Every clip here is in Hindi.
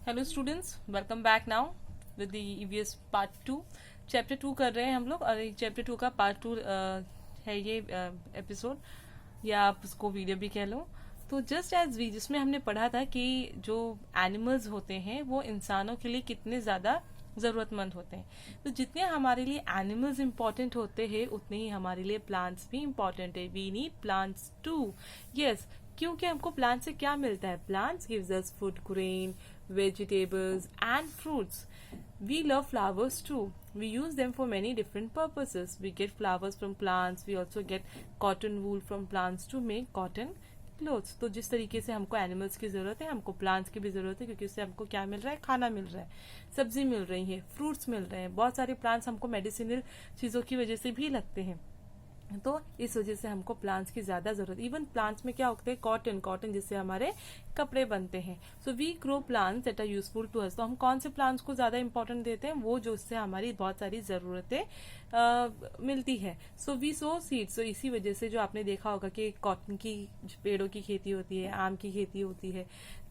Hello students, welcome back now with the EVS part 2। Chapter 2 कर रहे हैं हम लोग, और चैप्टर 2 का पार्ट 2 है ये एपिसोड, या आप उसको वीडियो भी कह लो। तो जस्ट एज वी, जिसमें हमने पढ़ा था कि जो एनिमल्स होते हैं वो इंसानों के लिए कितने ज़्यादा ज़रूरतमंद होते हैं। तो जितने हमारे लिए एनिमल्स इम्पॉर्टेंट होते हैं उतने ही हमारे लिए प्लांट्स भी इम्पॉर्टेंट है। We need plants too. Yes, क्योंकि हमको प्लांट से क्या मिलता है? Plants gives us food, grain, vegetables and fruits. We love flowers too. We use them for many different purposes. We get flowers from plants. We also get cotton wool from plants to make cotton clothes. तो जिस तरीके से हमको एनिमल्स की जरूरत है, हमको प्लांट्स की भी जरूरत है, क्योंकि उससे हमको क्या मिल रहा है? खाना मिल रहा है, सब्जी मिल रही है, फ्रूट्स मिल रहे हैं। बहुत सारे प्लांट्स हमको मेडिसिनल चीजों की वजह से भी लगते हैं, तो इस वजह से हमको प्लांट्स की ज्यादा जरूरत। इवन प्लांट्स में क्या होता है? कॉटन जिससे हमारे कपड़े बनते हैं। So we grow plants that are useful to us. तो हम कौन से प्लांट्स को ज्यादा इंपॉर्टेंट देते हैं? वो जो उससे हमारी बहुत सारी जरूरतें मिलती है। So we sow seeds. तो इसी वजह से जो आपने देखा होगा कि कॉटन की पेड़ों की खेती होती है, आम की खेती होती है,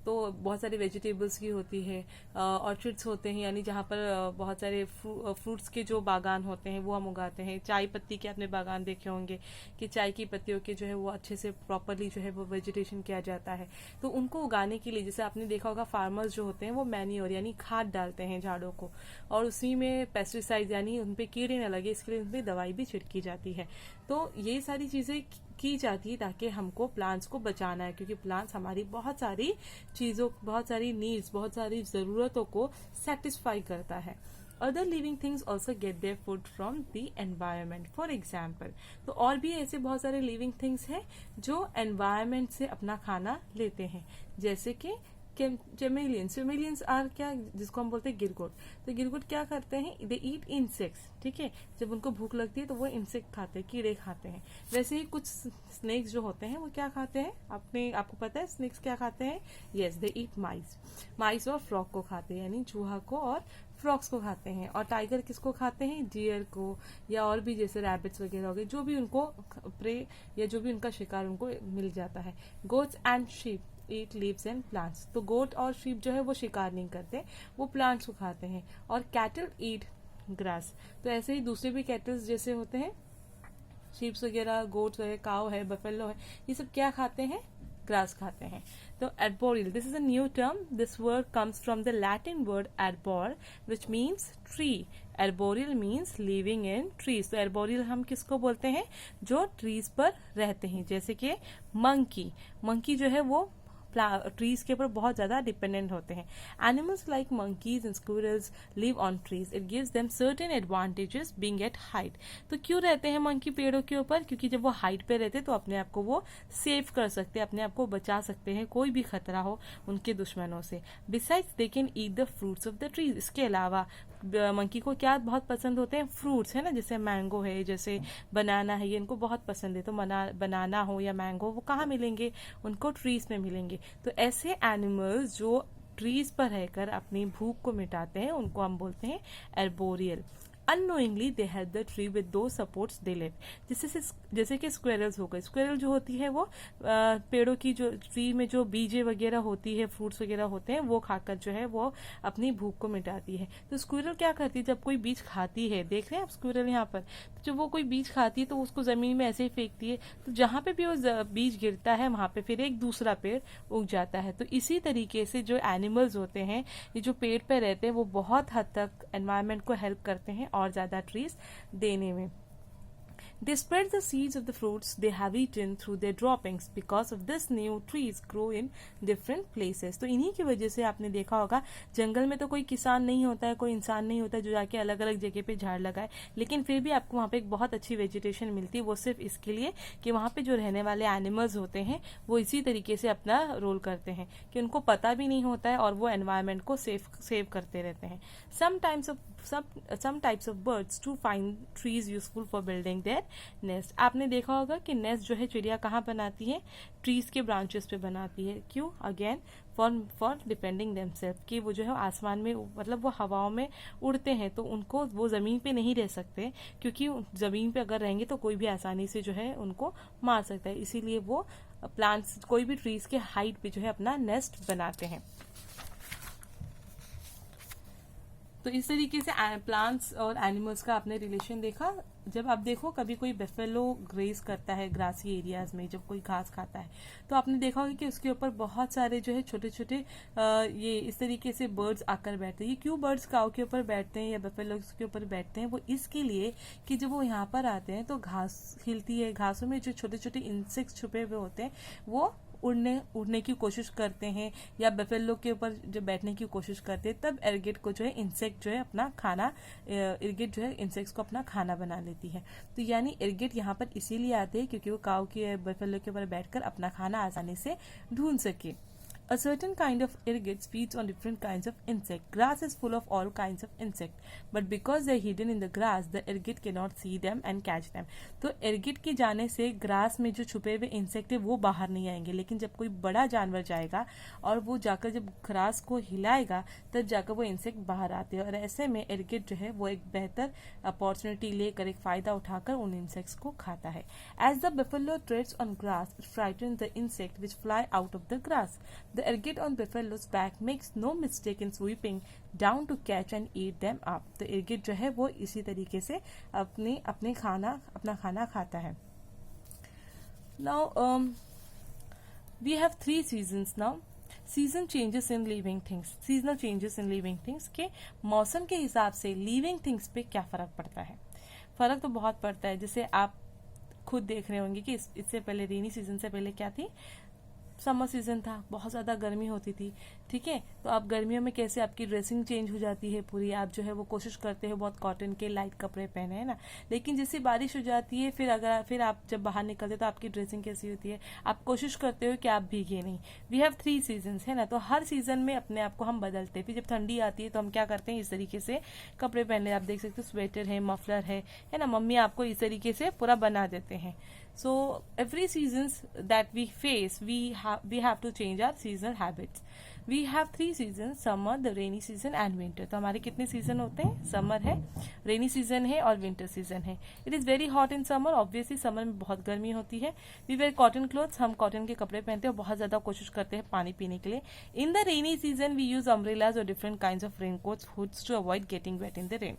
तो बहुत सारे वेजिटेबल्स की होती है, ऑर्चिड्स होते हैं, यानी जहाँ पर बहुत सारे फ्रूट्स के जो बागान होते हैं वो हम उगाते हैं। चाय पत्ती के आपने बागान देखे होंगे कि चाय की पत्तियों के जो है वो अच्छे से प्रॉपरली जो है वो वेजिटेशन किया जाता है। तो उनको उगाने के लिए, जैसे आपने देखा होगा, फार्मर्स जो होते हैं वो मैन्योर यानी खाद डालते हैं झाड़ों को, और उसी में पेस्टिसाइड यानी उनपे कीड़े न लगे इसके लिए उनपे दवाई भी छिड़की जाती है। तो ये सारी चीजें की जाती है ताकि हमको प्लांट्स को बचाना है, क्योंकि प्लांट्स हमारी बहुत सारी चीजों, बहुत सारी नीड्स, बहुत सारी जरूरतों को सेटिस्फाई करता है। Other living things also get their food from the environment. For example, तो और भी ऐसे बहुत सारे लिविंग थिंग्स हैं जो एनवायरमेंट से अपना खाना लेते हैं, जैसे कि चेमेलियंस आर क्या, जिसको हम बोलते हैं गिरगोट। तो गिरगोट क्या करते हैं? दे ईट इंसेक्ट्स। ठीक है, जब उनको भूख लगती है तो वो इंसेक्ट खाते हैं, कीड़े खाते हैं। वैसे ही कुछ स्नेक्स जो होते हैं वो क्या खाते हैं? आपको पता है स्नेक्स क्या खाते हैं? यस, दे ईट माइस और फ्रॉक को खाते हैं, यानी चूहा को और फ्रॉक्स को खाते हैं। और टाइगर किसको खाते हैं? डियर को, या और भी जैसे रैबिट्स वगैरह हो गए, जो भी उनको प्रे या जो भी उनका शिकार उनको मिल जाता है। Goats and sheep eat leaves and plants. तो गोट और शीप जो है वो शिकार नहीं करते, वो प्लांट्स को खाते हैं। और कैटल ईट ग्रास। तो ऐसे ही दूसरे भी कैटल्स जैसे होते हैं, शीप्स वगैरह, गोट्स है, काव है, बफेलो है, ये सब क्या खाते हैं? ग्रास खाते हैं। तो arboreal, this is a new term. This word comes from the Latin word arbor, which means tree. Arboreal means living in trees. तो arboreal हम किसको बोलते हैं? जो ट्रीज पर रहते हैं, जैसे कि मंकी जो है वो ट्रीज के ऊपर बहुत ज्यादा डिपेंडेंट होते हैं। Animals like monkeys and squirrels live on trees. It gives them certain advantages being at height. तो क्यों रहते हैं मंकी पेड़ों के ऊपर? क्योंकि जब वो हाइट पे रहते हैं तो अपने आप को वो सेव कर सकते हैं, अपने आप को बचा सकते हैं कोई भी खतरा हो उनके दुश्मनों से। Besides they can eat the fruits of the trees. इसके अलावा मंकी को क्या बहुत पसंद होते हैं? फ्रूट्स है ना, जैसे मैंगो है, जैसे बनाना है, ये इनको बहुत पसंद है। तो बनाना हो या मैंगो, वो कहाँ मिलेंगे? उनको ट्रीज में मिलेंगे। तो ऐसे एनिमल्स जो ट्रीज पर रहकर अपनी भूख को मिटाते हैं उनको हम बोलते हैं arboreal. Unknowingly they help the tree with दो सपोर्ट्स दे लिव। जैसे कि स्क्वेरल्स हो गए। स्क्वेरल जो होती है वो पेड़ों की, जो ट्री में जो बीजे वगैरह होती है, फ्रूट्स वगैरह होते हैं, वो खाकर जो है वो अपनी भूख को मिटाती है। तो स्क्वेरल क्या करती है? जब कोई बीज खाती है, देख रहे हैं आप स्क्वेरल यहाँ पर, तो जब वो कोई बीज खाती है तो उसको जमीन में ऐसे ही फेंकती है, तो जहां पे भी वो बीज गिरता है वहां पे फिर एक दूसरा पेड़ उग जाता है। तो इसी तरीके से जो एनिमल्स होते हैं, ये जो पेड़ पे रहते हैं, वो बहुत हद तक एनवायरमेंट को हेल्प करते हैं और ज्यादा ट्रीज देने में। They spread the seeds of the fruits they have eaten through their droppings. Because of this, new trees grow in different places. तो इन्हीं की वजह से आपने देखा होगा, जंगल में तो कोई किसान नहीं होता है, कोई इंसान नहीं होता है जो जाके अलग अलग जगह पे झाड़ लगाए, लेकिन फिर भी आपको वहाँ पे एक बहुत अच्छी वेजिटेशन मिलती है। वो सिर्फ इसके लिए कि वहाँ पे जो रहने वाले एनिमल्स होते हैं वो इसी तरीके से अपना रोल करते हैं, कि उनको पता भी नहीं होता है और वो एनवायरमेंट को सेव करते रहते हैं। Some types of birds to find trees useful for building their nest. आपने देखा होगा कि नेस्ट जो है चिड़िया कहाँ बनाती है? ट्रीज के ब्रांचेस पे बनाती है। क्यों? अगेन फॉर डिपेंडिंग देमसेल्फ, कि वो जो है आसमान में, मतलब वो हवाओं में उड़ते हैं, तो उनको वो जमीन पे नहीं रह सकते, क्योंकि जमीन पे अगर रहेंगे तो कोई भी आसानी से जो है उनको मार सकता है। इसीलिए वो प्लांट्स, कोई भी ट्रीज के हाइट पे जो है अपना नेस्ट बनाते हैं। तो इस तरीके से प्लांट्स और एनिमल्स का आपने रिलेशन देखा। जब आप देखो कभी कोई बेफेलो ग्रेस करता है ग्रासी एरियाज में, जब कोई घास खाता है तो आपने देखा होगा कि उसके ऊपर बहुत सारे जो है छोटे छोटे ये इस तरीके से बर्ड्स आकर बैठते हैं। ये क्यों बर्ड्स काऊ के ऊपर बैठते हैं या बेफेलो के ऊपर बैठते हैं? वो इसके लिए कि जब वो यहाँ पर आते हैं तो घास हिलती है, घासों में जो छोटे छोटे इंसेक्ट्स छुपे हुए होते हैं वो उड़ने की कोशिश करते हैं या बेफेलो के ऊपर जब बैठने की कोशिश करते हैं, तब एरगेट को जो है इंसेक्ट जो है अपना खाना, एरगेट जो है इंसेक्ट्स को अपना खाना बना लेती है। तो यानी एरगेट यहाँ पर इसीलिए आते हैं क्योंकि वो काऊ के बेफेलो के ऊपर बैठकर अपना खाना आसानी से ढूंढ सके। A certain kind of ergot feeds on different kinds of insect. Grass is full of all kinds of insect, but because they are hidden in the grass, the ergot cannot see them and catch them. तो ergot के जाने से ग्रास में जो छुपे हुए इंसेक्ट है वो बाहर नहीं आएंगे, लेकिन जब कोई बड़ा जानवर जाएगा और वो जाकर जब ग्रास को हिलाएगा तब जाकर वो इंसेक्ट बाहर आते हैं, और ऐसे में ergot जो है वो एक बेहतर अपॉर्चुनिटी लेकर, एक फायदा उठाकर उन इंसेक्ट्स को खाता है। As the buffalo treads on grass, it frightens the insect which fly out of the grass. The ergot on buffalo's back makes no mistake in swooping down to catch and eat them up. तो ergot जो है वो इसी तरीके से अपना खाना खाता है। Now we have 3 seasons now. Season changes in living things, seasonal changes in living things के मौसम के हिसाब से लिविंग थिंग्स पे क्या फर्क पड़ता है? फर्क तो बहुत पड़ता है। जैसे आप खुद देख रहे होंगे कि इससे पहले रेनी सीजन से पहले क्या थी, समर सीजन था, बहुत ज़्यादा गर्मी होती थी। ठीक है, तो आप गर्मियों में कैसे आपकी ड्रेसिंग चेंज हो जाती है पूरी, आप जो है वो कोशिश करते हो बहुत कॉटन के लाइट कपड़े पहने, है ना। लेकिन जैसे बारिश हो जाती है फिर आप जब बाहर निकलते तो आपकी ड्रेसिंग कैसी होती है, आप कोशिश करते हो कि आप भीगे नहीं। वी हैव 3 सीजन्स, है ना। तो हर सीजन में अपने आप को हम बदलते हैं। फिर जब ठंडी आती है तो हम क्या करते हैं, इस तरीके से कपड़े पहनने, आप देख सकते हो स्वेटर है, मफलर है ना। मम्मी आपको इस तरीके से पूरा बना देते हैं। So every seasons that we face, we have to change our seasonal habits. We have 3 seasons: summer, the rainy season and winter. तो हमारे कितने सीजन होते हैं? समर है, रेनी सीजन है और विंटर सीजन है। It is very hot in summer, obviously summer में बहुत गर्मी होती है। वी वेयर कॉटन क्लोथ्स, हम कॉटन के कपड़े पहनते हैं और बहुत ज़्यादा कोशिश करते हैं पानी पीने के लिए। In the rainy season we use umbrellas और different kinds of rain coats, hoods to avoid getting wet in the rain.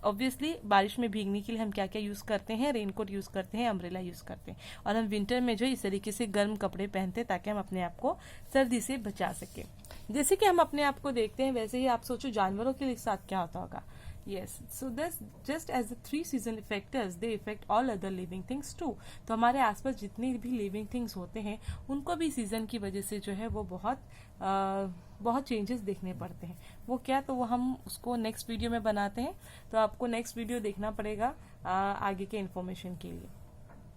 Obviously बारिश में भीगने के लिए हम क्या क्या यूज़ करते हैं, रेनकोट यूज़ करते हैं, अम्ब्रेला यूज़ करते हैं, और हम विंटर में जो इस तरीके से गर्म कपड़े पहनते हैं ताकि हम अपने आप को सर्दी से बचा सकें। जैसे कि हम अपने आप को देखते हैं वैसे ही आप सोचो जानवरों के साथ क्या होता होगा। Yes, so this just as the 3 season affect us, they affect all other living things too. तो हमारे आसपास जितनी भी लिविंग थिंग्स होते हैं उनको भी सीजन की वजह से जो है वो बहुत चेंजेस देखने पड़ते हैं। वो क्या, तो वो हम उसको नेक्स्ट वीडियो में बनाते हैं, तो आपको नेक्स्ट वीडियो देखना पड़ेगा आगे के इन्फॉर्मेशन के लिए।